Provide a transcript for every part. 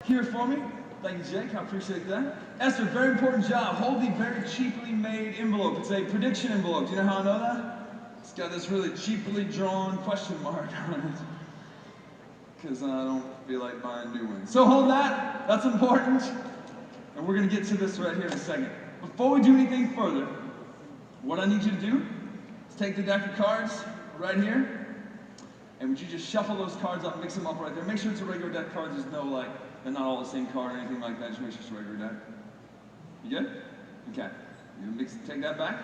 here for me. Thank you, Jake. I appreciate that. Esther, very important job. Hold the very cheaply made envelope. It's a prediction envelope. Do you know how I know that? It's got this really cheaply drawn question mark on it. Because I don't feel like buying new ones. So hold that. That's important. And we're going to get to this right here in a second. Before we do anything further, what I need you to do is take the deck of cards right here, and would you just shuffle those cards up, mix them up right there. Make sure it's a regular deck of cards. There's no, like, they're not all the same card or anything like that. Just make sure it's a regular deck. You good? Okay. You gonna take that back?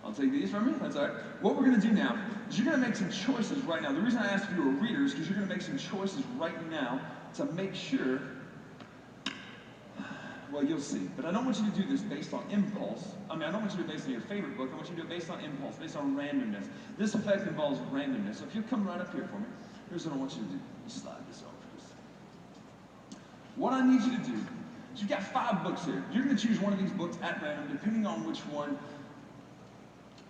I'll take these from you. That's all right. What we're going to do now is you're going to make some choices right now. The reason I asked if you were readers is because you're going to make some choices right now to make sure, well, you'll see. But I don't want you to do this based on impulse. I mean, I don't want you to do it based on your favorite book. I want you to do it based on impulse, based on randomness. This effect involves randomness. So if you'll come right up here for me, here's what I want you to do. You slide this over. What I need you to do is you've got 5 books here. You're going to choose one of these books at random, depending on which one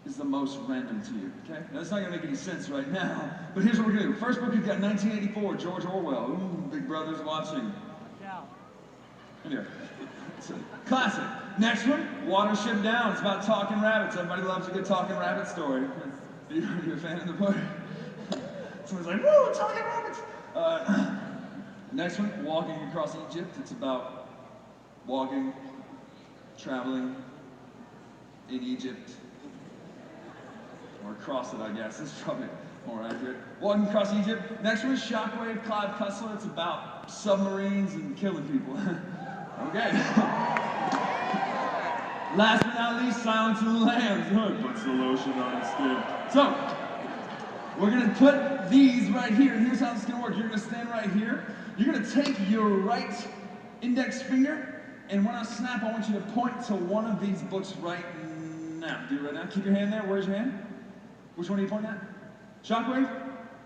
is the most random to you, okay? Now, that's not going to make any sense right now, but here's what we're going to do. First book, you've got 1984, George Orwell. Ooh, Big Brother's watching. Yeah. Anyway, it's a classic. Next one, Watership Down. It's about talking rabbits. Everybody loves a good talking rabbit story. You're a fan of the book? Someone's like, woo, talking rabbits! Next one, Walking Across Egypt. It's about walking, traveling in Egypt. Or across it, I guess. It's probably more accurate. Walking Across Egypt. Next one is Shockwave, Clive Cussler. It's about submarines and killing people. Okay. Last but not least, Silence of the Lambs. Puts the lotion on its skin. So, we're going to put these right here, and here's how this is going to work. You're going to stand right here. You're going to take your right index finger, and when I snap, I want you to point to one of these books right now. Do it right now. Keep your hand there. Where's your hand? Which one are you pointing at? Shockwave?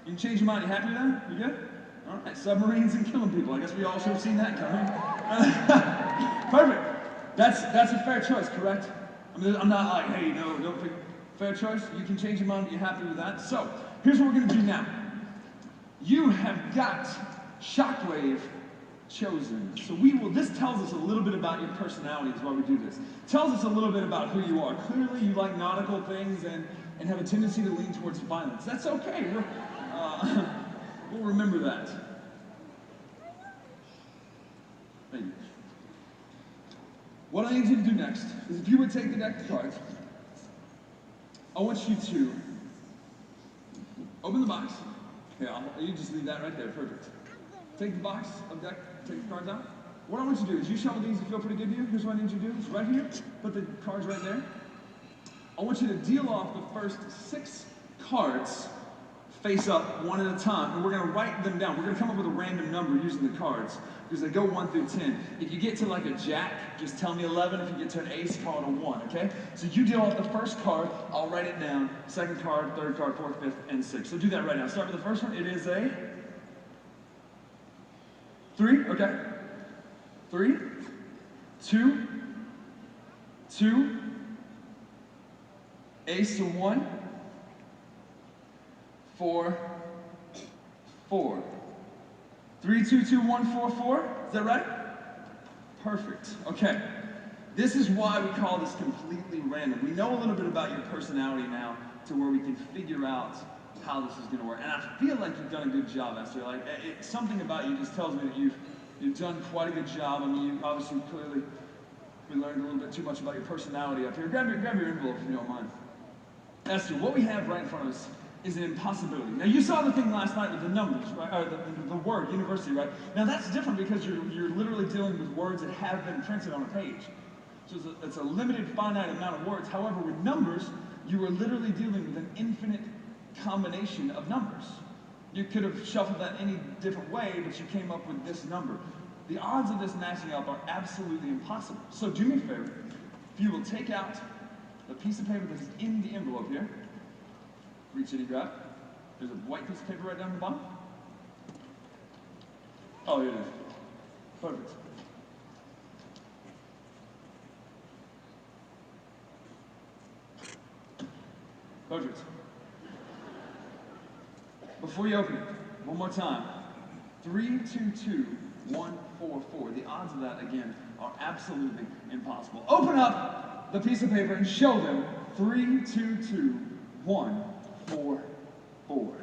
You can change your mind. You happy with that? You good? All right. Submarines and killing people. I guess we all should have seen that coming. Perfect. That's a fair choice, correct? I mean, I'm not like, hey, no, don't pick. Fair choice. You can change your mind, but you're happy with that. So, here's what we're going to do now. You have got Shockwave chosen. So this tells us a little bit about your personality is why we do this. It tells us a little bit about who you are. Clearly you like nautical things and have a tendency to lean towards violence. That's okay. We'll remember that. Thank you. What I need you to do next is if you would take the deck of cards, I want you to open the box. Yeah, you just leave that right there. Perfect. Take the box of deck, take the cards out. What I want you to do is you shuffle these, you feel pretty good to you. Here's what I need you to do. It's right here. Put the cards right there. I want you to deal off the first 6 cards face up one at a time, and we're going to write them down. We're going to come up with a random number using the cards because they go 1 through 10. If you get to like a jack, just tell me 11. If you get to an ace, call it a 1, okay? So you deal off the first card, I'll write it down. Second card, third card, fourth, fifth, and 6th. So do that right now. Start with the first one. It is a 3, okay? 3, 2, 2, ace to 1, 4, 4. 3, 2, 2, 1, 4, 4. Is that right? Perfect. Okay. This is why we call this completely random. We know a little bit about your personality now to where we can figure out how this is going to work. And I feel like you've done a good job, Esther. Like, something about you just tells me that you've done quite a good job. I mean, you obviously clearly we learned a little bit too much about your personality up here. Grab your envelope if you don't mind. Esther, what we have right in front of us is an impossibility. Now, you saw the thing last night with the numbers, right? Or the word, university, right? Now, that's different because you're literally dealing with words that have been printed on a page. So it's a limited, finite amount of words. However, with numbers, you are literally dealing with an infinite combination of numbers. You could have shuffled that any different way, but you came up with this number. The odds of this matching up are absolutely impossible. So do me a favor. If you will take out the piece of paper that is in the envelope here, reach in and grab. There's a white piece of paper right down the bottom. Oh, here it is. Perfect. Perfect. Before you open it, one more time. 3, 2, 2, 1, 4, 4. The odds of that, again, are absolutely impossible. Open up the piece of paper and show them 3, 2, 2, 1, 4, 4.